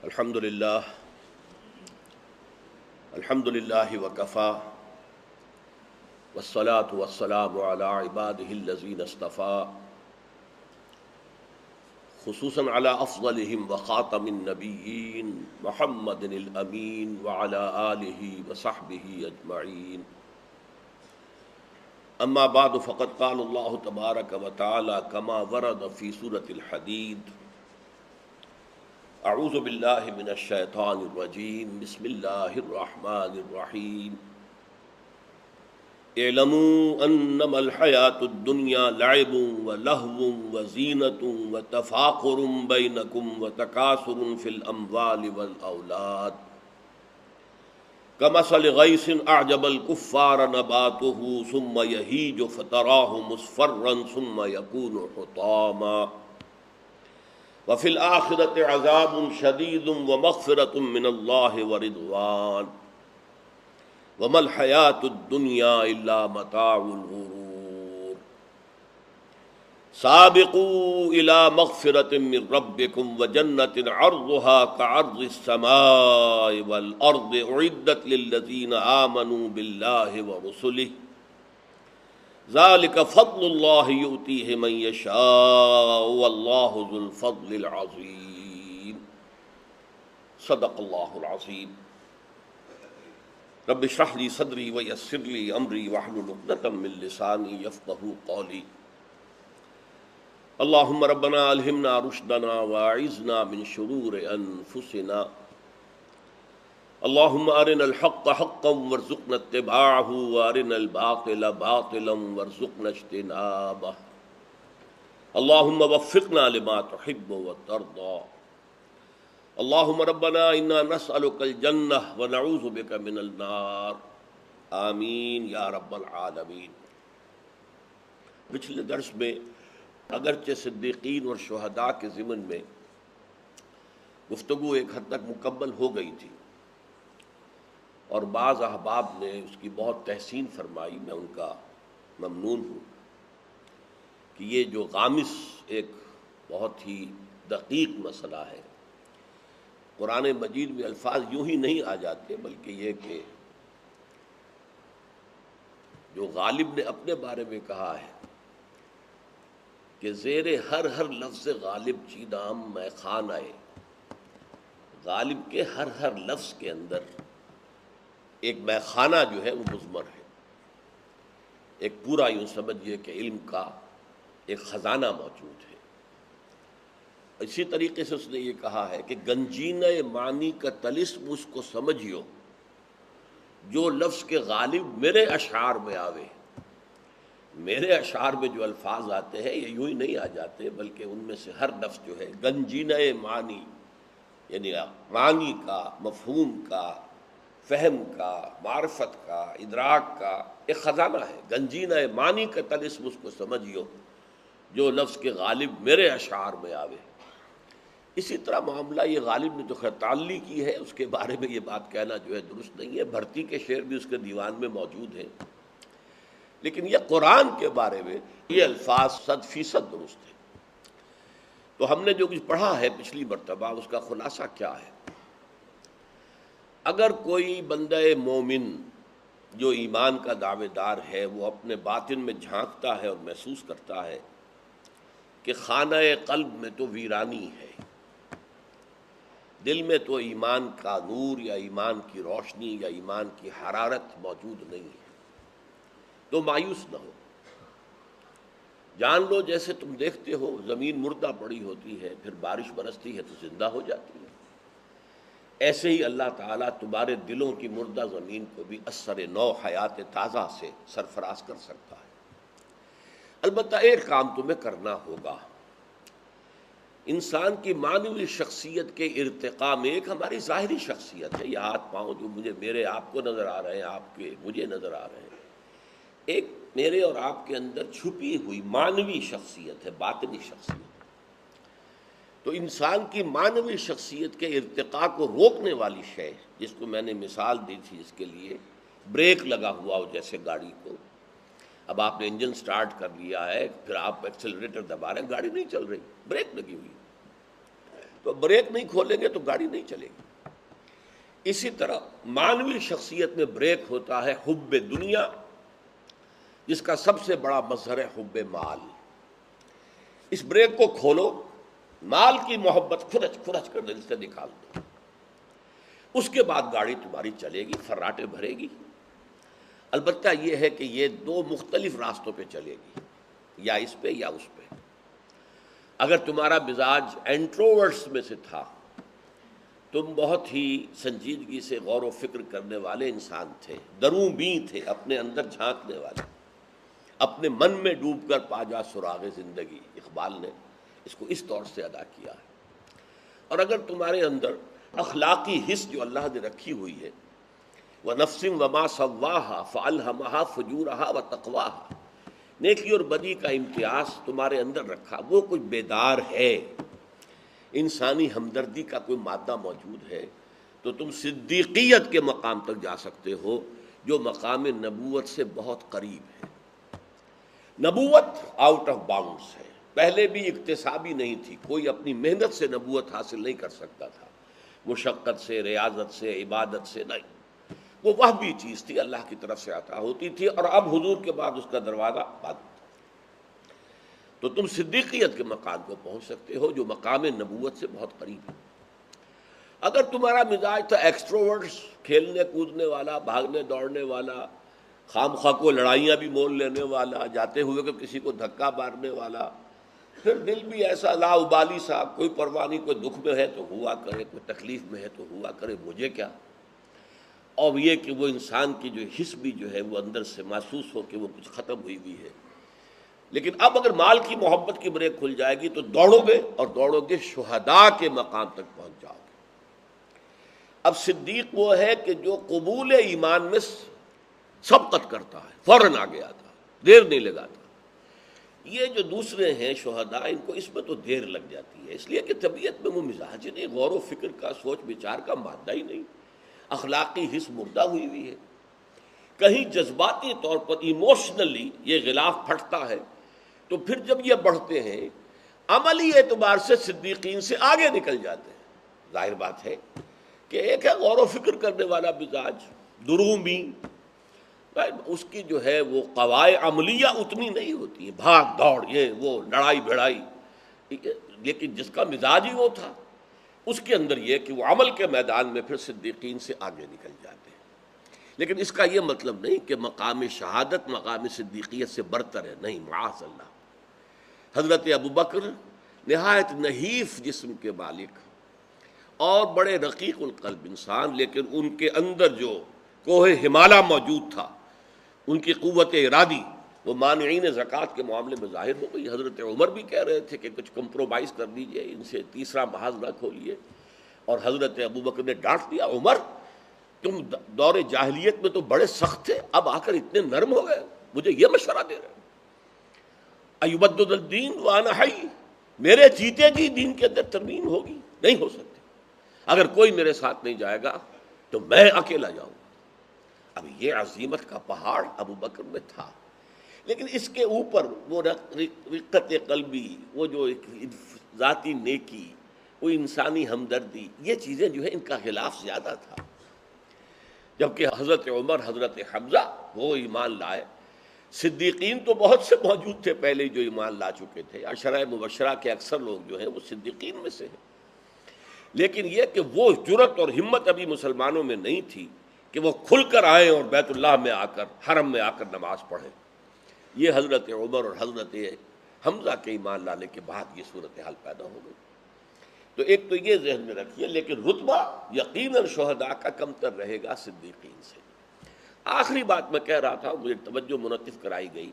الحمد للہ وکفا والصلاة والسلام علی عباده الذین اصطفى خصوصاً علی افضلهم وخاتم النبیین محمد الامین وعلی آلہ وصحبہ اجمعین. اما بعد فقد قال اللہ تبارک وتعالی کما ورد فی سورة الحدید: اعوذ باللہ من الشیطان الرجیم بسم اللہ الرحمن الرحیم. اعلموا انما الحیاۃ الدنیا لعب ولہو وزینۃ وتفاخر بینکم وتکاثر فی الاموال والاولاد کمثل غیث اعجب الکفار نباتہ ثم یہیج فتراہ مصفرا ثم یکون حطاما وفی الآخرۃ عذاب شدید ومغفرۃ من اللہ ورضوان وما الحیاۃ الدنیا الا متاع الغرور. سابقوا الی مغفرۃ من ربکم وجنۃ عرضها كعرض السماء والارض اعدت للذین آمنوا باللہ ورسلہ ذلك فضل اللہ یؤتیہ من یشاء واللہ ذو الفضل العظیم. صدق اللہ العظیم. رب اشرح لی صدری ویسر لی امری واحلل عقدۃ من لسانی یفقہوا قولی. اللہم ربنا الہمنا رشدنا واعذنا من شرور انفسنا. اللہم ارنا الحق حقا وارزقنا اتباعہ وارنا الباطل باطلا وارزقنا اجتنابہ. اللہم وفقنا لما تحب وترضى. اللہم ربنا انا نسألک الجنہ ونعوذ بک من النار. آمین یا رب العالمین. پچھلے درس میں اگرچہ صدیقین اور شہداء کے ضمن میں گفتگو ایک حد تک مکمل ہو گئی تھی اور بعض احباب نے اس کی بہت تحسین فرمائی. میں ان کا ممنون ہوں کہ یہ جو غامض ایک بہت ہی دقیق مسئلہ ہے، قرآن مجید میں الفاظ یوں ہی نہیں آ جاتے، بلکہ یہ کہ جو غالب نے اپنے بارے میں کہا ہے کہ زیر ہر لفظ غالب چیدام میں خان آئے. غالب کے ہر لفظ کے اندر ایک میں خانہ جو ہے وہ مضمر ہے، ایک پورا یوں سمجھیے کہ علم کا ایک خزانہ موجود ہے. اسی طریقے سے اس نے یہ کہا ہے کہ گنجینہ معنی کا طلسم اس کو سمجھیو جو لفظ کے غالب میرے اشعار میں آوے. میرے اشعار میں جو الفاظ آتے ہیں یہ یوں ہی نہیں آ جاتے، بلکہ ان میں سے ہر لفظ جو ہے گنجینہ معنی یعنی معنی کا، مفہوم کا، فہم کا، معرفت کا، ادراک کا ایک خزانہ ہے. گنجینہ معنی کا طلسم اس کو سمجھیو جو لفظ کے غالب میرے اشعار میں آوے. اسی طرح معاملہ یہ غالب نے جو خطالی کی ہے اس کے بارے میں یہ بات کہنا جو ہے درست نہیں ہے. بھرتی کے شعر بھی اس کے دیوان میں موجود ہیں، لیکن یہ قرآن کے بارے میں یہ الفاظ 100% درست ہیں. تو ہم نے جو کچھ پڑھا ہے پچھلی مرتبہ اس کا خلاصہ کیا ہے؟ اگر کوئی بندہ مومن جو ایمان کا دعوے دار ہے وہ اپنے باطن میں جھانکتا ہے اور محسوس کرتا ہے کہ خانہ قلب میں تو ویرانی ہے، دل میں تو ایمان کا نور یا ایمان کی روشنی یا ایمان کی حرارت موجود نہیں ہے، تو مایوس نہ ہو. جان لو جیسے تم دیکھتے ہو زمین مردہ پڑی ہوتی ہے، پھر بارش برستی ہے تو زندہ ہو جاتی ہے، ایسے ہی اللہ تعالیٰ تمہارے دلوں کی مردہ زمین کو بھی اثر نو حیات تازہ سے سرفراز کر سکتا ہے. البتہ ایک کام تمہیں کرنا ہوگا. انسان کی معنوی شخصیت کے ارتقاء میں ایک ہماری ظاہری شخصیت ہے، یہ ہاتھ پاؤں جو میرے آپ کو نظر آ رہے ہیں، آپ کے مجھے نظر آ رہے ہیں، ایک میرے اور آپ کے اندر چھپی ہوئی معنوی شخصیت ہے، باطنی شخصیت. تو انسان کی معنوی شخصیت کے ارتقاء کو روکنے والی شے جس کو میں نے مثال دی تھی، اس کے لیے بریک لگا ہوا ہو جیسے گاڑی کو. اب آپ نے انجن سٹارٹ کر لیا ہے، پھر آپ ایکسلریٹر دبا رہے ہیں، گاڑی نہیں چل رہی، بریک لگی ہوئی. تو بریک نہیں کھولیں گے تو گاڑی نہیں چلے گی۔ اسی طرح مانوی شخصیت میں بریک ہوتا ہے حب دنیا، جس کا سب سے بڑا مظہر ہے حب مال۔ اس بریک کو کھولو، مال کی محبت کھرچ کھرچ کر دل سے نکال دو، اس کے بعد گاڑی تمہاری چلے گی، فراٹے بھرے گی۔ البتہ یہ ہے کہ یہ دو مختلف راستوں پہ چلے گی، یا اس پہ یا اس پہ۔ اگر تمہارا مزاج انٹروورٹس میں سے تھا، تم بہت ہی سنجیدگی سے غور و فکر کرنے والے انسان تھے، دروں بین تھے، اپنے اندر جھانکنے والے، اپنے من میں ڈوب کر پا جا سراغ زندگی، اقبال نے اس کو اس طور سے ادا کیا ہے۔ اور اگر تمہارے اندر اخلاقی حس جو اللہ نے رکھی ہوئی ہے، وَنَفْسٍ وَمَا سَوَّاهَا فَأَلْهَمَهَا فُجُورَهَا وَتَقْوَاهَا، نیکی اور بدی کا امتیاز تمہارے اندر رکھا، وہ کوئی بیدار ہے، انسانی ہمدردی کا کوئی مادہ موجود ہے، تو تم صدیقیت کے مقام تک جا سکتے ہو، جو مقام نبوت سے بہت قریب ہے۔ نبوت آؤٹ آف باؤنڈس ہے، پہلے بھی اکتسابی نہیں تھی، کوئی اپنی محنت سے نبوت حاصل نہیں کر سکتا تھا، مشقت سے، ریاضت سے، عبادت سے نہیں، وہ وہبی چیز تھی، اللہ کی طرف سے عطا ہوتی تھی، اور اب حضور کے بعد اس کا دروازہ بند۔ تو تم صدیقیت کے مقام کو پہنچ سکتے ہو، جو مقام نبوت سے بہت قریب ہے۔ اگر تمہارا مزاج تھا ایکسٹروورٹس، کھیلنے کودنے والا، بھاگنے دوڑنے والا، خام خواہ کو لڑائیاں بھی مول لینے والا، جاتے ہوئے کہ کسی کو دھکا مارنے والا، پھر دل بھی ایسا لا ابالی سا، کوئی پرواہ نہیں، کوئی دکھ میں ہے تو ہوا کرے، کوئی تکلیف میں ہے تو ہوا کرے، مجھے کیا۔ اور یہ کہ وہ انسان کی جو حس بھی جو ہے وہ اندر سے محسوس ہو کہ وہ کچھ ختم ہوئی ہوئی ہے۔ لیکن اب اگر مال کی محبت کی بریک کھل جائے گی تو دوڑو گے، اور دوڑو گے شہداء کے مقام تک پہنچ جاؤ گے۔ اب صدیق وہ ہے کہ جو قبول ایمان میں سبقت کرتا ہے، فوراً آگے آتا ہے، دیر نہیں لگاتا۔ یہ جو دوسرے ہیں شہداء، ان کو اس میں تو دیر لگ جاتی ہے، اس لیے کہ طبیعت میں وہ مزاج نہیں، غور و فکر کا، سوچ بچار کا مادہ ہی نہیں، اخلاقی حس مردہ ہوئی ہوئی ہے۔ کہیں جذباتی طور پر ایموشنلی یہ غلاف پھٹتا ہے، تو پھر جب یہ بڑھتے ہیں عملی اعتبار سے صدیقین سے آگے نکل جاتے ہیں۔ ظاہر بات ہے کہ ایک ہے غور و فکر کرنے والا مزاج، درومی، اس کی جو ہے وہ قواعد عملیہ اتنی نہیں ہوتی ہیں، بھاگ دوڑ، یہ وہ لڑائی بھڑائی، لیکن جس کا مزاج ہی وہ تھا، اس کے اندر یہ کہ وہ عمل کے میدان میں پھر صدیقین سے آگے نکل جاتے ہیں۔ لیکن اس کا یہ مطلب نہیں کہ مقام شہادت مقام صدیقیت سے برتر ہے، نہیں، معاذ اللہ۔ حضرت ابوبکر نہایت نحیف جسم کے مالک اور بڑے رقیق القلب انسان، لیکن ان کے اندر جو کوہ ہمالیہ موجود تھا، ان کی قوت ارادی، وہ مانعین زکوٰۃ کے معاملے میں ظاہر ہو گئی۔ حضرت عمر بھی کہہ رہے تھے کہ کچھ کمپرومائز کر دیجئے، ان سے تیسرا محاذ نہ کھولیے، اور حضرت ابوبکر نے ڈانٹ دیا، عمر تم دور جاہلیت میں تو بڑے سخت تھے، اب آ کر اتنے نرم ہو گئے، مجھے یہ مشورہ دے رہے ہیں۔ ایبدل الدین وانا حی، میرے جیتے جی دین کے اندر ترمیم ہوگی؟ نہیں ہو سکتی۔ اگر کوئی میرے ساتھ نہیں جائے گا تو میں اکیلا جاؤں گا۔ اب یہ عظیمت کا پہاڑ ابو بکر میں تھا، لیکن اس کے اوپر وہ رقت قلبی، وہ جو ایک ذاتی نیکی، وہ انسانی ہمدردی، یہ چیزیں جو ہے ان کا غلاف زیادہ تھا۔ جبکہ حضرت عمر، حضرت حمزہ وہ ایمان لائے، صدیقین تو بہت سے موجود تھے پہلے جو ایمان لا چکے تھے، عشرہ مبشرہ کے اکثر لوگ جو ہیں وہ صدیقین میں سے ہیں، لیکن یہ کہ وہ جرأت اور ہمت ابھی مسلمانوں میں نہیں تھی کہ وہ کھل کر آئیں اور بیت اللہ میں آ کر، حرم میں آ کر نماز پڑھیں۔ یہ حضرت عمر اور حضرت حمزہ کے ایمان لانے کے بعد یہ صورتحال پیدا ہو گئی۔ تو ایک تو یہ ذہن میں رکھیے، لیکن رتبہ یقیناً شہداء کا کمتر رہے گا صدیقین سے۔ آخری بات میں کہہ رہا تھا، مجھے توجہ منعطف کرائی گئی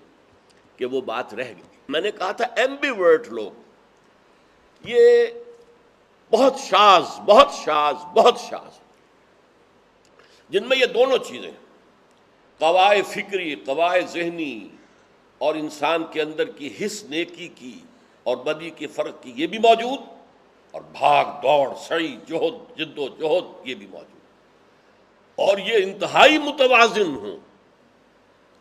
کہ وہ بات رہ گئی۔ میں نے کہا تھا ایمبیورٹ لوگ یہ بہت شاذ، بہت شاذ، بہت شاذ، جن میں یہ دونوں چیزیں، قواعد فکری، قواعد ذہنی، اور انسان کے اندر کی حس نیکی کی اور بدی کے فرق کی، یہ بھی موجود، اور بھاگ دوڑ، سعی، جہد، جد و جہد، یہ بھی موجود، اور یہ انتہائی متوازن ہوں۔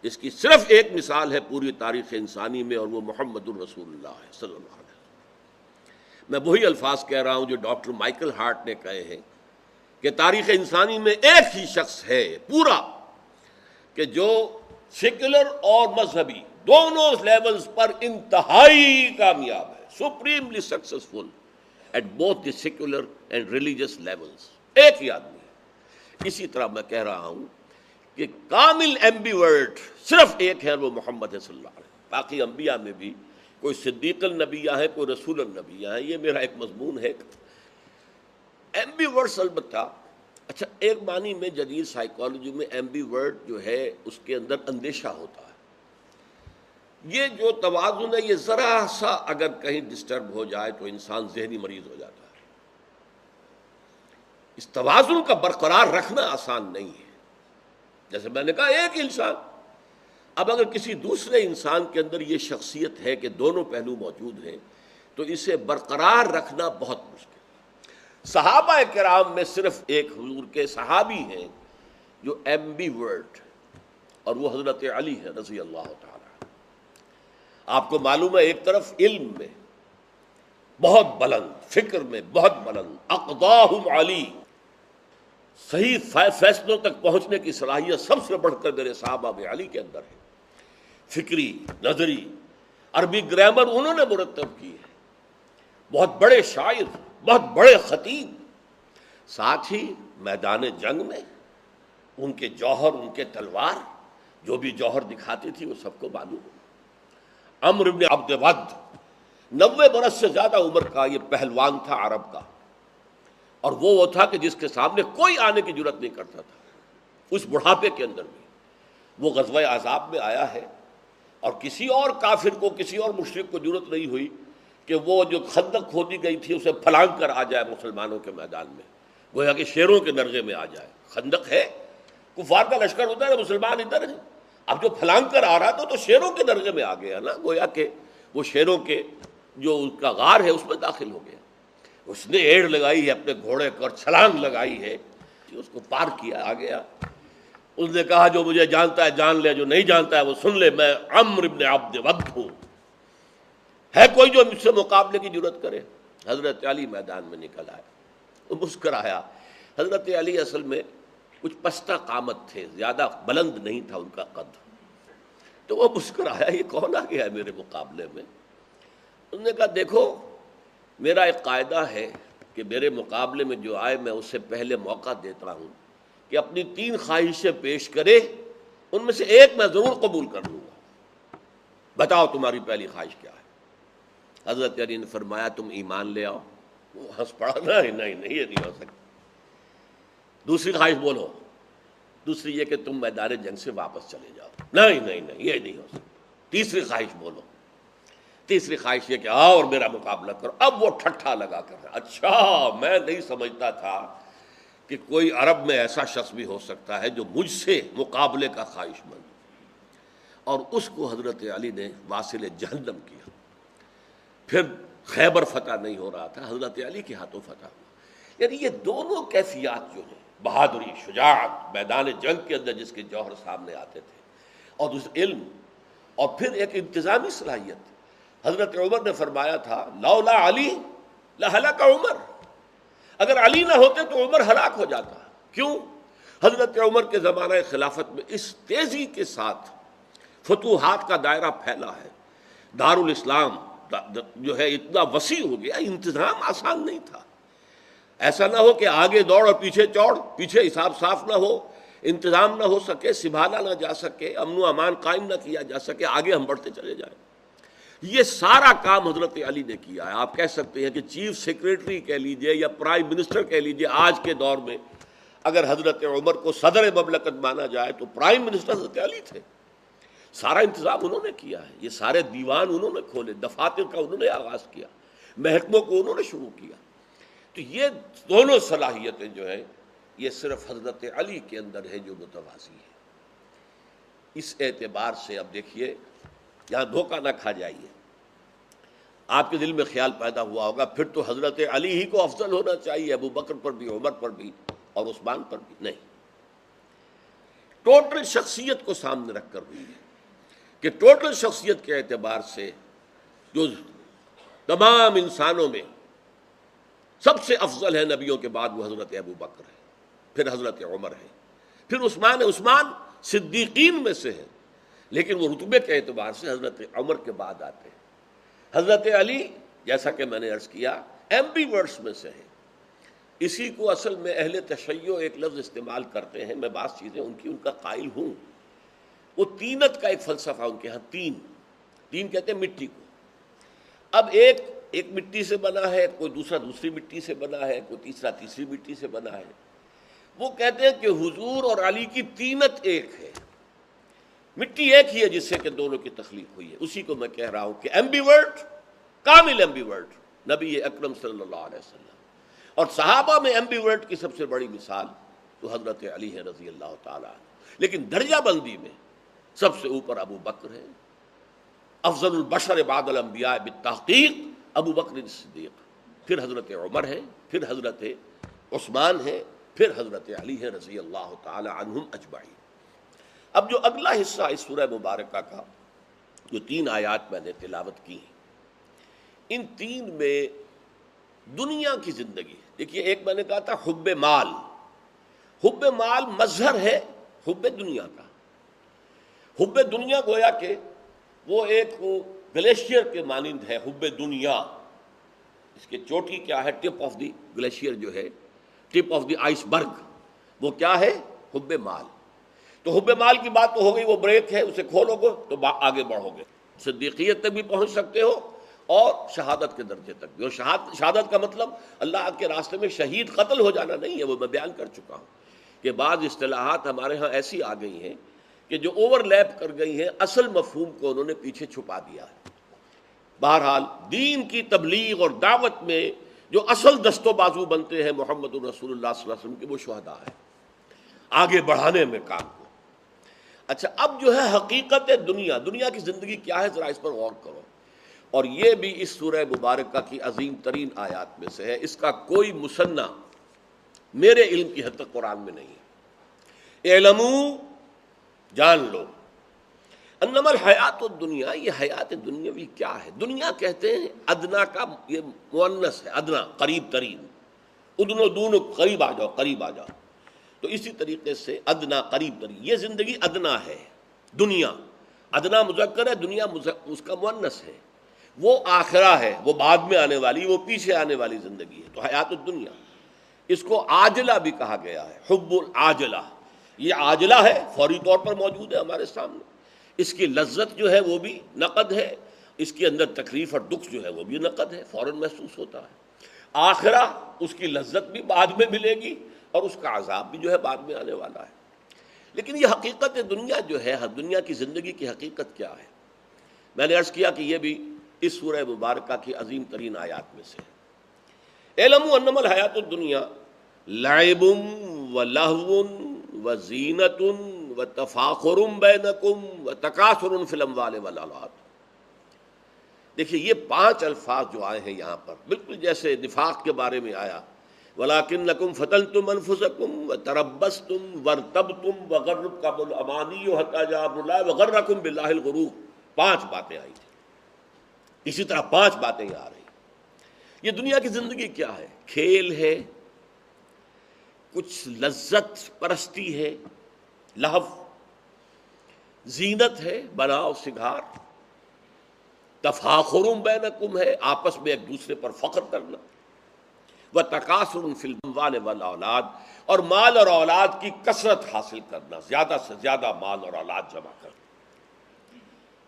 اس کی صرف ایک مثال ہے پوری تاریخ انسانی میں، اور وہ محمد الرسول اللہ صلی اللہ علیہ وسلم۔ میں وہی الفاظ کہہ رہا ہوں جو ڈاکٹر مائیکل ہارٹ نے کہے ہیں کہ تاریخ انسانی میں ایک ہی شخص ہے پورا کہ جو سیکولر اور مذہبی دونوں لیولز پر انتہائی کامیاب ہے، supremely successful at both the secular and religious levels, ایک ہی آدمی ہے۔ اسی طرح میں کہہ رہا ہوں کہ کامل ایمبیورٹ صرف ایک ہے، وہ محمد صلی اللہ علیہ وسلم۔ باقی انبیاء میں بھی کوئی صدیق النبیہ ہیں، کوئی رسول النبیہ ہیں، یہ میرا ایک مضمون ہے۔ ایمبیورٹس البتہ اچھا ایک معنی میں جدید سائیکالوجی میں ایمبیورٹ جو ہے اس کے اندر اندیشہ ہوتا ہے۔ یہ جو توازن ہے یہ ذرا سا اگر کہیں ڈسٹرب ہو جائے تو انسان ذہنی مریض ہو جاتا ہے۔ اس توازن کا برقرار رکھنا آسان نہیں ہے۔ جیسے میں نے کہا ایک انسان، اب اگر کسی دوسرے انسان کے اندر یہ شخصیت ہے کہ دونوں پہلو موجود ہیں تو اسے برقرار رکھنا بہت مشکل ہے۔ صحابہ کرام میں صرف ایک حضور کے صحابی ہیں جو ایمبیورٹ، اور وہ حضرت علی ہے رضی اللہ تعالی۔ آپ کو معلوم ہے ایک طرف علم میں بہت بلند، فکر میں بہت بلند، اقضاہم علی، صحیح فیصلوں تک پہنچنے کی صلاحیت سب سے بڑھ کر میرے صحابہ میں علی کے اندر ہے۔ فکری، نظری، عربی گرامر انہوں نے مرتب کی ہے، بہت بڑے شاعر، بہت بڑے خطیب، ساتھ ہی میدان جنگ میں ان کے جوہر، ان کے تلوار جو بھی جوہر دکھاتی تھی وہ سب کو معلوم۔ عمرو بن عبد ود 90 برس سے زیادہ عمر کا یہ پہلوان تھا عرب کا، اور وہ تھا کہ جس کے سامنے کوئی آنے کی جرت نہیں کرتا تھا۔ اس بڑھاپے کے اندر بھی وہ غزوہ احزاب میں آیا ہے، اور کسی اور کافر کو، کسی اور مشرک کو جرت نہیں ہوئی کہ وہ جو خندق کھودی گئی تھی اسے پھلانگ کر آ جائے مسلمانوں کے میدان میں، گویا کہ شیروں کے نرغے میں آ جائے۔ خندق ہے، کفار کا لشکر ہوتا ہے، مسلمان ادھر ہیں، اب جو پھلانگ کر آ رہا تھا تو شیروں کے نرغے میں آ گیا نا، گویا کہ وہ شیروں کے جو ان کا غار ہے اس میں داخل ہو گیا۔ اس نے ایڑ لگائی ہے اپنے گھوڑے کو اور چھلانگ لگائی ہے، اس کو پار کیا، آ گیا۔ اس نے کہا جو مجھے جانتا ہے جان لے، جو نہیں جانتا ہے وہ سن لے، میں عمرو بن عبد ود ہوں، ہے کوئی جو مجھ سے مقابلے کی جرت کرے؟ حضرت علی میدان میں نکل آئے، وہ مسکرایا۔ حضرت علی اصل میں کچھ پستہ قامت تھے، زیادہ بلند نہیں تھا ان کا قد، تو وہ مسکرایا، یہ کون آ گیا ہے میرے مقابلے میں؟ انہوں نے کہا دیکھو میرا ایک قاعدہ ہے کہ میرے مقابلے میں جو آئے میں اسے پہلے موقع دیتا ہوں کہ اپنی 3 خواہشیں پیش کرے، ان میں سے ایک میں ضرور قبول کر لوں گا، بتاؤ تمہاری پہلی خواہش کیا ہے؟ حضرت علی نے فرمایا تم ایمان لے آؤ۔ وہ ہنس پڑا، نہیں یہ نہیں ہو سکتا۔ دوسری خواہش بولو۔ دوسری یہ کہ تم میدان جنگ سے واپس چلے جاؤ۔ نہیں یہ نہیں ہو سکتا۔ تیسری خواہش بولو۔ تیسری خواہش یہ کہ آؤ اور میرا مقابلہ کرو۔ اب وہ ٹھٹھا لگا کر، اچھا میں نہیں سمجھتا تھا کہ کوئی عرب میں ایسا شخص بھی ہو سکتا ہے جو مجھ سے مقابلے کا خواہش مند، اور اس کو حضرت علی نے واصل جہنم کیا۔ پھر خیبر فتح نہیں ہو رہا تھا، حضرت علی کے ہاتھوں فتح ہوا۔ یعنی یہ دونوں کیفیات جو ہیں، بہادری، شجاعت، میدان جنگ کے اندر جس کے جوہر سامنے آتے تھے، اور اس علم، اور پھر ایک انتظامی صلاحیت۔ حضرت عمر نے فرمایا تھا لولا علی لہلک عمر، اگر علی نہ ہوتے تو عمر ہلاک ہو جاتا۔ کیوں؟ حضرت عمر کے زمانہ خلافت میں اس تیزی کے ساتھ فتوحات کا دائرہ پھیلا ہے، دارالاسلام جو ہے اتنا وسیع ہو گیا، انتظام آسان نہیں تھا۔ ایسا نہ ہو کہ آگے دوڑ اور پیچھے چوڑ، پیچھے حساب صاف نہ ہو، انتظام نہ ہو سکے، سنبھالا نہ جا سکے، امن و امان قائم نہ کیا جا سکے، آگے ہم بڑھتے چلے جائیں۔ یہ سارا کام حضرت علی نے کیا ہے۔ آپ کہہ سکتے ہیں کہ چیف سیکریٹری کہہ لیجئے یا پرائم منسٹر کہہ لیجئے، آج کے دور میں اگر حضرت عمر کو صدر مملکت مانا جائے تو پرائم منسٹر حضرت علی تھے۔ سارا انتظام انہوں نے کیا ہے، یہ سارے دیوان انہوں نے کھولے، دفاتر کا انہوں نے آغاز کیا، محکموں کو انہوں نے شروع کیا۔ تو یہ دونوں صلاحیتیں جو ہیں یہ صرف حضرت علی کے اندر ہے جو متوازی ہے۔ اس اعتبار سے اب دیکھیے، یہاں دھوکہ نہ کھا جائیے۔ آپ کے دل میں خیال پیدا ہوا ہوگا پھر تو حضرت علی ہی کو افضل ہونا چاہیے، ابو بکر پر بھی، عمر پر بھی اور عثمان پر بھی۔ نہیں، ٹوٹل شخصیت کو سامنے رکھ کر ہوئی ہے کہ ٹوٹل شخصیت کے اعتبار سے جو تمام انسانوں میں سب سے افضل ہے نبیوں کے بعد وہ حضرت ابو بکر ہے، پھر حضرت عمر ہے، پھر عثمان ہے۔ عثمان صدیقین میں سے ہے، لیکن وہ رتبے کے اعتبار سے حضرت عمر کے بعد آتے ہیں۔ حضرت علی جیسا کہ میں نے عرض کیا ایمبی ورڈس میں سے ہے۔ اسی کو اصل میں اہل تشیع ایک لفظ استعمال کرتے ہیں، میں بعض چیزیں ان کا قائل ہوں۔ وہ تینت کا ایک فلسفہ ان کے ہاں، تین کہتے ہیں مٹی کو۔ اب ایک مٹی سے بنا ہے، کوئی دوسرا دوسری مٹی سے بنا ہے، کوئی تیسرا تیسری مٹی سے بنا ہے۔ وہ کہتے ہیں کہ حضور اور علی کی تینت ایک ہے، مٹی ایک ہی ہے جس سے کہ دونوں کی تخلیق ہوئی ہے۔ اسی کو میں کہہ رہا ہوں کہ ایمبی ورڈ، کامل ایمبی ورڈ نبی اکرم صلی اللہ علیہ وسلم۔ اور صحابہ میں ایمبی ورڈ کی سب سے بڑی مثال تو حضرت علی ہے رضی اللہ تعالیٰ عنہ، لیکن درجہ بندی میں سب سے اوپر ابو بکر ہے۔ افضل البشر بعد الانبیاء بالتحقیق ابو بکر صدیق، پھر حضرت عمر ہے، پھر حضرت عثمان ہے، پھر حضرت علی ہے رضی اللہ تعالی عنہم اجمعین۔ اب جو اگلا حصہ اس سورہ مبارکہ کا، جو 3 آیات میں نے تلاوت کی ہیں، ان 3 میں دنیا کی زندگی، دیکھیے ایک میں نے کہا تھا حب مال مظہر ہے حب دنیا کا۔ حب دنیا گویا کہ وہ ایک گلیشیئر کے مانند ہے۔ حب دنیا، اس کے چوٹی کیا ہے؟ ٹپ آف دی گلیشیئر جو ہے، ٹپ آف دی آئس برگ، وہ کیا ہے؟ حب مال۔ تو حب مال کی بات تو ہو گئی، وہ بریک ہے، اسے کھولو گے تو آگے بڑھو گے، صدیقیت تک بھی پہنچ سکتے ہو اور شہادت کے درجے تک بھی۔ اور شہادت کا مطلب اللہ کے راستے میں شہید قتل ہو جانا نہیں ہے، وہ میں بیان کر چکا ہوں کہ بعض اصطلاحات ہمارے ہاں ایسی آ گئی ہیں کہ جو اوور لیپ کر گئی ہیں، اصل مفہوم کو انہوں نے پیچھے چھپا دیا ہے۔ بہرحال دین کی تبلیغ اور دعوت میں جو اصل دست و بازو بنتے ہیں محمد الرسول اللہ صلی اللہ علیہ وسلم کے، وہ شہداء ہیں، آگے بڑھانے میں کام کو۔ اچھا، اب جو ہے حقیقت دنیا کی زندگی کیا ہے، ذرا اس پر غور کرو۔ اور یہ بھی اس سورہ مبارکہ کی عظیم ترین آیات میں سے ہے، اس کا کوئی مصنع میرے علم کی حد تک قرآن میں نہیں ہے۔ اعلموا، جان لو، انما الحیات الدنیا، یہ حیات دنیاوی کیا ہے؟ دنیا کہتے ہیں ادنا کا، یہ مؤنث ہے، ادنا قریب ترین، ادنو دونو قریب آ جاؤ، تو اسی طریقے سے ادنا قریب ترین، یہ زندگی ادنا ہے۔ دنیا ادنا مذکر ہے، دنیا اس کا مؤنث ہے، وہ آخرہ ہے، وہ بعد میں آنے والی، وہ پیچھے آنے والی زندگی ہے۔ تو حیات الدنیا، اس کو عاجلہ بھی کہا گیا ہے، حب العاجلہ، یہ عاجلہ ہے، فوری طور پر موجود ہے ہمارے سامنے، اس کی لذت جو ہے وہ بھی نقد ہے، اس کے اندر تکلیف اور دکھ جو ہے وہ بھی نقد ہے، فوراً محسوس ہوتا ہے۔ آخرہ، اس کی لذت بھی بعد میں ملے گی اور اس کا عذاب بھی جو ہے بعد میں آنے والا ہے۔ لیکن یہ حقیقت دنیا جو ہے، دنیا کی زندگی کی حقیقت کیا ہے؟ میں نے عرض کیا کہ یہ بھی اس سورہ مبارکہ کی عظیم ترین آیات میں سے ہے۔ اعلموا انما الحیات الدنیا لعب ولہو وزینۃ وتفاخر بینکم وتکاثر فی الاموال والاولاد۔ دیکھیے یہ 5 الفاظ جو آئے ہیں یہاں پر، بالکل جیسے نفاق کے بارے میں آیا، وَلَٰكِنَّكُمْ فَتَنْتُمْ أَنفُسَكُمْ وَتَرَبَّصْتُمْ وَارْتَبْتُمْ وَغَرَّتْكُمُ الْأَمَانِيُّ حَتَّىٰ جَاءَ أَمْرُ اللَّهِ وَغَرَّكُمْ بِاللَّهِ الْغُرُورُ۔ 5 باتیں آئی تھیں، اسی طرح 5 باتیں یہاں آ رہی۔ یہ دنیا کی زندگی کیا ہے؟ کھیل ہے، کچھ لذت پرستی ہے، لہو، زینت ہے، بناؤ سنگھار، تفاخر بینکم ہے، آپس میں ایک دوسرے پر فخر کرنا، وتکاثر فی الاموال والاولاد، اور مال اور اولاد کی کثرت حاصل کرنا، زیادہ سے زیادہ مال اور اولاد جمع کرنا۔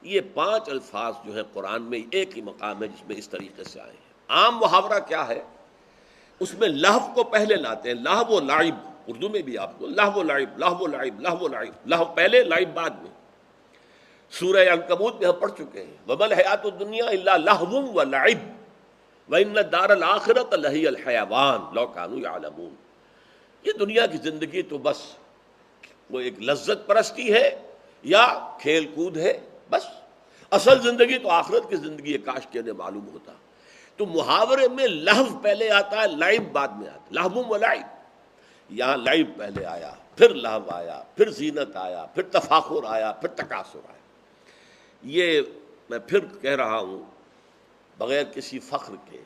یہ 5 الفاظ جو ہیں قرآن میں ایک ہی مقام ہے جس میں اس طریقے سے آئے ہیں۔ عام محاورہ کیا ہے؟ اس میں لہو کو پہلے لاتے ہیں، لہو و لعب، اردو میں بھی آپ کو لہو و لعب، لہو و لعب، لہو و لعب، لہو پہلے لعب بعد میں۔ سورہ عنکبوت میں ہم پڑھ چکے ہیں، وَمَا الْحَيَاةُ الدُّنْيَا إِلَّا لَهْوٌ وَلَعِبٌ وَإِنَّ الدَّارَ الْآخِرَةَ لَهِيَ الْحَيَوَانُ لَوْ كَانُوا يَعْلَمُونَ۔ یہ دنیا کی زندگی تو بس وہ ایک لذت پرستی ہے یا کھیل کود ہے، بس اصل زندگی تو آخرت کی زندگی ہے، کاش کہ انہیں معلوم ہوتا۔ تو محاورے میں لہو پہلے آتا ہے، لعب بعد میں آتا ہے، لہو و لعب، یہاں لعب پہلے آیا، پھر لہو آیا، پھر زینت آیا، پھر تفاخر آیا، پھر تکاثر آیا۔ یہ میں پھر کہہ رہا ہوں بغیر کسی فخر کے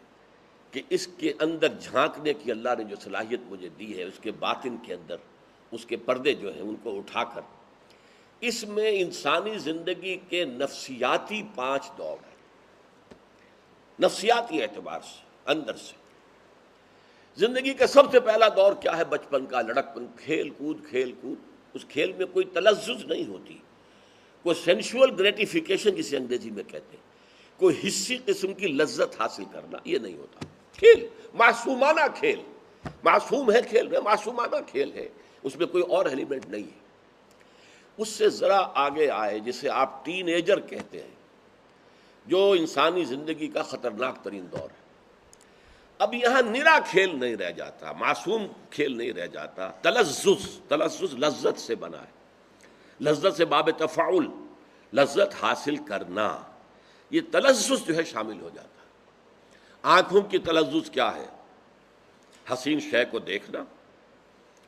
کہ اس کے اندر جھانکنے کی اللہ نے جو صلاحیت مجھے دی ہے، اس کے باطن کے اندر اس کے پردے جو ہیں ان کو اٹھا کر اس میں انسانی زندگی کے نفسیاتی 5 دور ہیں، نفسیاتی اعتبار سے اندر سے۔ زندگی کا سب سے پہلا دور کیا ہے؟ بچپن کا، لڑکپن، کھیل کود۔ اس کھیل میں کوئی تلذذ نہیں ہوتی، کوئی سینشول گریٹیفیکیشن جسے انگریزی میں کہتے ہیں، کوئی حصی قسم کی لذت حاصل کرنا، یہ نہیں ہوتا۔ کھیل معصومانہ کھیل، معصوم ہے کھیل میں، معصومانہ کھیل ہے، اس میں کوئی اور ایلیمنٹ نہیں ہے۔ اس سے ذرا آگے آئے جسے آپ ٹین ایجر کہتے ہیں، جو انسانی زندگی کا خطرناک ترین دور ہے۔ اب یہاں نرا کھیل نہیں رہ جاتا، معصوم کھیل نہیں رہ جاتا، تلذذ لذت سے بنا ہے، لذت سے باب تفاعل، لذت حاصل کرنا، یہ تلذذ جو ہے شامل ہو جاتا ہے۔ آنکھوں کی تلذذ کیا ہے؟ حسین شے کو دیکھنا،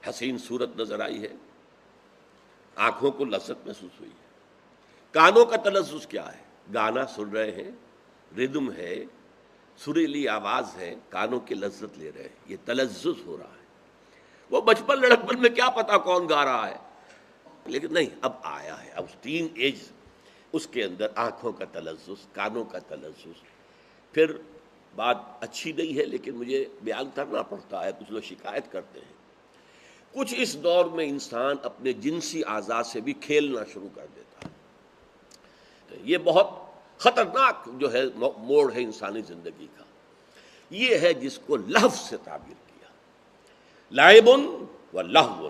حسین صورت نظر آئی ہے، آنکھوں کو لذت محسوس ہوئی ہے۔ کانوں کا تلذذ کیا ہے؟ گانا سن رہے ہیں، ردم ہے، سریلی آواز ہے، کانوں کی لذت لے رہے ہیں، یہ تلذذ ہو رہا ہے۔ وہ بچپن لڑکپن میں کیا پتا کون گا رہا ہے، لیکن نہیں، اب آیا ہے، اب ٹین ایج، اس کے اندر آنکھوں کا تلذذ، کانوں کا تلذذ۔ پھر بات اچھی نہیں ہے لیکن مجھے بیان کرنا پڑتا ہے، کچھ لوگ شکایت کرتے ہیں، کچھ اس دور میں انسان اپنے جنسی اعضاء سے بھی کھیلنا شروع کر دیتا ہے۔ یہ بہت خطرناک جو ہے موڑ ہے انسانی زندگی کا، یہ ہے جس کو لہو سے تعبیر کیا، لعب و لہو،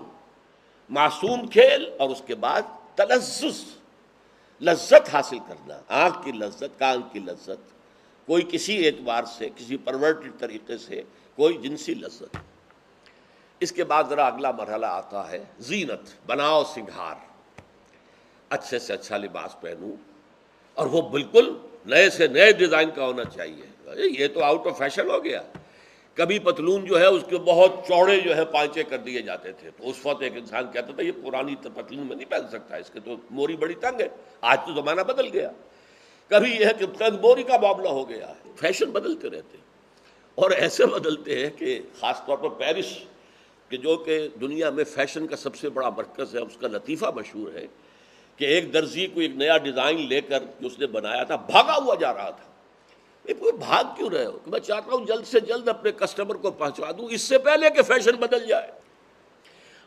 معصوم کھیل اور اس کے بعد تلذذ، لذت حاصل کرنا، آنکھ کی لذت، کان کی لذت، کوئی کسی اعتبار سے، کسی پرورٹڈ طریقے سے کوئی جنسی لذت۔ اس کے بعد ذرا اگلا مرحلہ آتا ہے زینت، بناؤ سنگھار، اچھے سے اچھا لباس پہنوں، اور وہ بالکل نئے سے نئے ڈیزائن کا ہونا چاہیے۔ یہ تو آؤٹ آف فیشن ہو گیا۔ کبھی پتلون جو ہے اس کے بہت چوڑے جو ہے پانچے کر دیے جاتے تھے، تو اس وقت ایک انسان کہتا تھا یہ پرانی پتلون میں نہیں پہن سکتا، اس کے تو موری بڑی تنگ ہے۔ آج تو زمانہ بدل گیا، کبھی یہ ہے کہ تنگ موری کا معاملہ ہو گیا ہے۔ فیشن بدلتے رہتے ہیں، اور ایسے بدلتے ہیں کہ خاص طور پر پیرس کہ جو کہ دنیا میں فیشن کا سب سے بڑا مرکز ہے، اس کا لطیفہ مشہور ہے کہ ایک درزی کو ایک نیا ڈیزائن لے کر جو اس نے بنایا تھا، بھاگا ہوا جا رہا تھا۔ بھاگ کیوں رہے ہو؟ کہ میں چاہتا ہوں جلد سے جلد اپنے کسٹمر کو پہنچا دوں اس سے پہلے کہ فیشن بدل جائے۔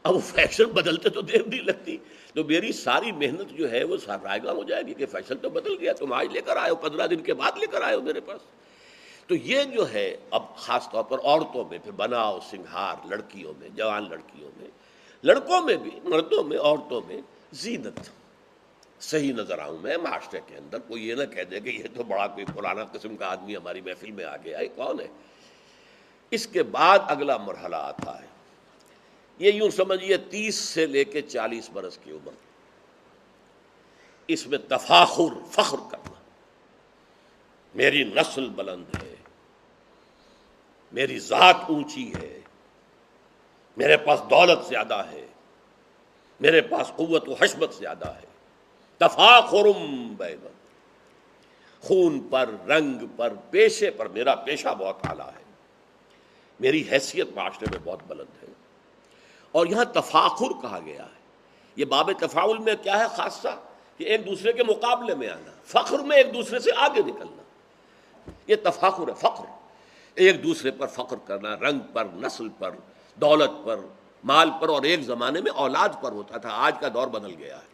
اب وہ فیشن بدلتے تو دیر نہیں لگتی، تو میری ساری محنت جو ہے وہ رائے گاں ہو جائے گی کہ فیشن تو بدل گیا، تم آج لے کر آئے ہو، 15 دن کے بعد لے کر آئے ہو میرے پاس۔ تو یہ جو ہے اب خاص طور پر عورتوں میں، پھر بناؤ سنگھار، لڑکیوں میں، جوان لڑکیوں میں، لڑکوں میں بھی، مردوں میں، عورتوں میں زینت، صحیح نظر آؤں میں معاشرے کے اندر، کوئی یہ نہ کہہ دے کہ یہ تو بڑا کوئی پرانا قسم کا آدمی ہماری محفل میں آ گیا ہے، کون ہے؟ اس کے بعد اگلا مرحلہ آتا ہے، یہ یوں سمجھیے 30 سے لے کے 40 برس کی عمر، اس میں تفاخر، فخر کرنا، میری نسل بلند ہے، میری ذات اونچی ہے، میرے پاس دولت زیادہ ہے، میرے پاس قوت و حشمت زیادہ ہے، تفاخرم بین، خون پر، رنگ پر، پیشے پر میرا پیشہ بہت اعلیٰ ہے، میری حیثیت معاشرے میں بہت بلند ہے۔ اور یہاں تفاخر کہا گیا ہے، یہ باب تفاعل میں کیا ہے خاصہ کہ ایک دوسرے کے مقابلے میں آنا، فخر میں ایک دوسرے سے آگے نکلنا، یہ تفاخر ہے، فخر، ایک دوسرے پر فخر کرنا، رنگ پر، نسل پر، دولت پر، مال پر، اور ایک زمانے میں اولاد پر ہوتا تھا، آج کا دور بدل گیا ہے۔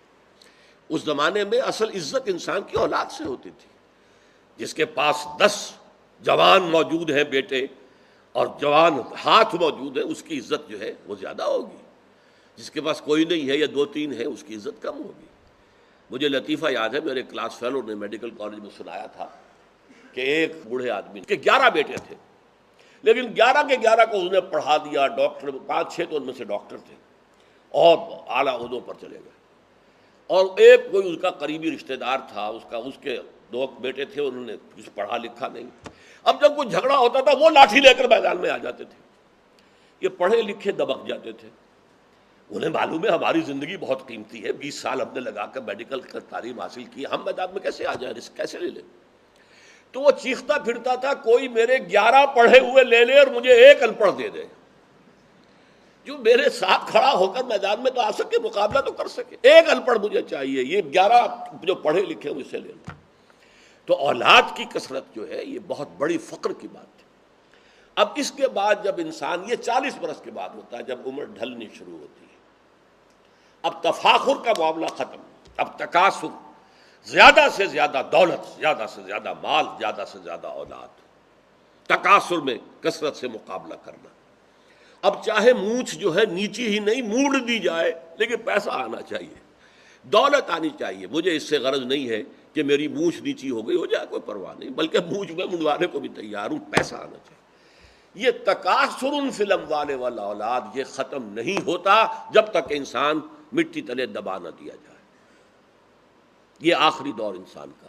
اس زمانے میں اصل عزت انسان کی اولاد سے ہوتی تھی، جس کے پاس 10 جوان موجود ہیں بیٹے اور جوان ہاتھ موجود ہیں، اس کی عزت جو ہے وہ زیادہ ہوگی، جس کے پاس کوئی نہیں ہے یا 2-3 ہے اس کی عزت کم ہوگی۔ مجھے لطیفہ یاد ہے، میرے کلاس فیلو نے میڈیکل کالج میں سنایا تھا کہ ایک بوڑھے آدمی کے 11 بیٹے تھے، لیکن 11 کے 11 کو اس نے پڑھا دیا، ڈاکٹر 5-6 تو ان میں سے ڈاکٹر تھے اور اعلیٰ عہدوں پر چلے گئے، اور ایک کوئی اس کا قریبی رشتہ دار تھا، اس کے 2 بیٹے تھے، انہوں نے کچھ پڑھا لکھا نہیں۔ اب جب کوئی جھگڑا ہوتا تھا وہ لاٹھی لے کر میدان میں آ جاتے تھے، یہ پڑھے لکھے دبک جاتے تھے، انہیں معلوم ہے ہماری زندگی بہت قیمتی ہے، 20 سال ہم نے لگا کر میڈیکل کا تعلیم حاصل کی، ہم میدان میں کیسے آ جائیں، رسک کیسے لے لیں؟ تو وہ چیختا پھرتا تھا کوئی میرے 11 پڑھے ہوئے لے لے اور مجھے ایک ان پڑھ دے دے، جو میرے ساتھ کھڑا ہو کر میدان میں تو آ سکے، مقابلہ تو کر سکے، ایک ان پڑھ مجھے چاہیے، یہ 11 جو پڑھے لکھے مجھ سے لے لو۔ تو اولاد کی کثرت جو ہے یہ بہت بڑی فخر کی بات ہے۔ اب اس کے بعد جب انسان، یہ 40 برس کے بعد ہوتا ہے جب عمر ڈھلنی شروع ہوتی ہے، اب تفاخر کا معاملہ ختم، اب تکاثر، زیادہ سے زیادہ دولت، زیادہ سے زیادہ مال، زیادہ سے زیادہ اولاد، تکاثر میں کثرت سے مقابلہ کرنا۔ اب چاہے مونچھ جو ہے نیچی ہی نہیں موڑ دی جائے، لیکن پیسہ آنا چاہیے، دولت آنی چاہیے۔ مجھے اس سے غرض نہیں ہے کہ میری مونچھ نیچی ہو گئی، ہو جائے کوئی پرواہ نہیں، بلکہ مونچھ میں منڈوانے کو بھی تیار ہوں، پیسہ آنا چاہیے۔ یہ تکاثر فی الاموال والاولاد یہ ختم نہیں ہوتا جب تک انسان مٹی تلے دبا نہ دیا جائے۔ یہ آخری دور انسان کا،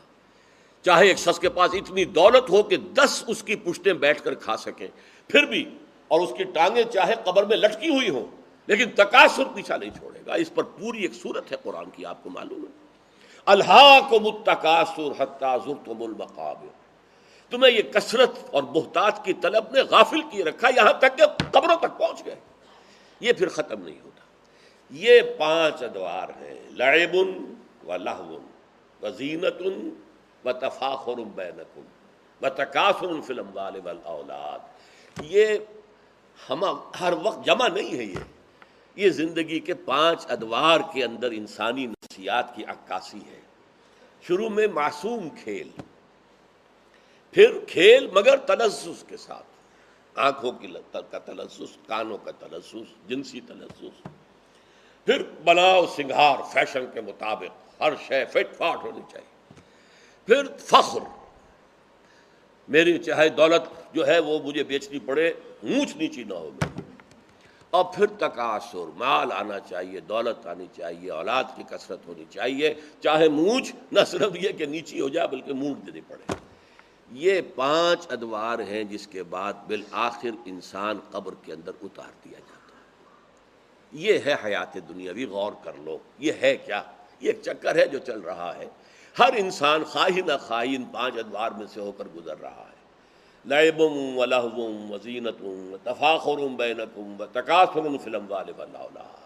چاہے ایک شخص کے پاس اتنی دولت ہو کہ 10 اس کی پشتیں بیٹھ کر کھا سکیں پھر بھی، اور اس کی ٹانگیں چاہے قبر میں لٹکی ہوئی ہوں، لیکن تکاثر پیچھا نہیں چھوڑے گا۔ اس پر پوری ایک صورت ہے قرآن کی، آپ کو معلوم ہے، الہاکم التکاثر حتی زرتم المقابر، تمہیں یہ کثرت اور محتاج کی طلب نے غافل کیے رکھا یہاں تک کہ قبروں تک پہنچ گئے۔ یہ پھر ختم نہیں ہوتا۔ یہ 5 ادوار ہیں، لعب و لہو و زینت و تفاخر بینکم و تکاثر فی الاموال والاولاد۔ یہ ہم ہر وقت جمع نہیں ہے، یہ زندگی کے 5 ادوار کے اندر انسانی نفسیات کی عکاسی ہے۔ شروع میں معصوم کھیل، پھر کھیل مگر تلذذ کے ساتھ، آنکھوں کا تلذذ، کانوں کا تلذذ، جنسی تلذذ، پھر بناؤ سنگھار فیشن کے مطابق، ہر شے فٹ فاٹ ہونی چاہیے، پھر فخر، میری چاہے دولت جو ہے وہ مجھے بیچنی پڑے، اونچ نیچی نہ ہو میری، اور پھر تکاثر، مال آنا چاہیے، دولت آنی چاہیے، اولاد کی کثرت ہونی چاہیے، چاہے مونچھ نہ صرف یہ کہ نیچی ہو جائے بلکہ مونچھ دینی پڑے۔ یہ 5 ادوار ہیں جس کے بعد بالآخر انسان قبر کے اندر اتار دیا جاتا ہے۔ یہ ہے حیات دنیاوی، غور کر لو یہ ہے کیا؟ یہ ایک چکر ہے جو چل رہا ہے، ہر انسان خواہ نہ خواہ ان 5 ادوار میں سے ہو کر گزر رہا ہے، لعب و لہو و زینت و تفاخر بینکم و تکاثر فی الاموال والاولاد۔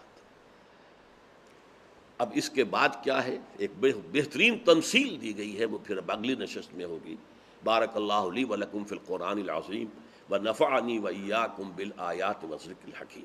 اب اس کے بعد کیا ہے؟ ایک بہترین تمثیل دی گئی ہے، وہ پھر اب اگلی نشست میں ہوگی۔ بارک اللہ لی و لکم فی القرآن العظیم و نفعنی و ایاکم بالآیات و ذکر الحکیم۔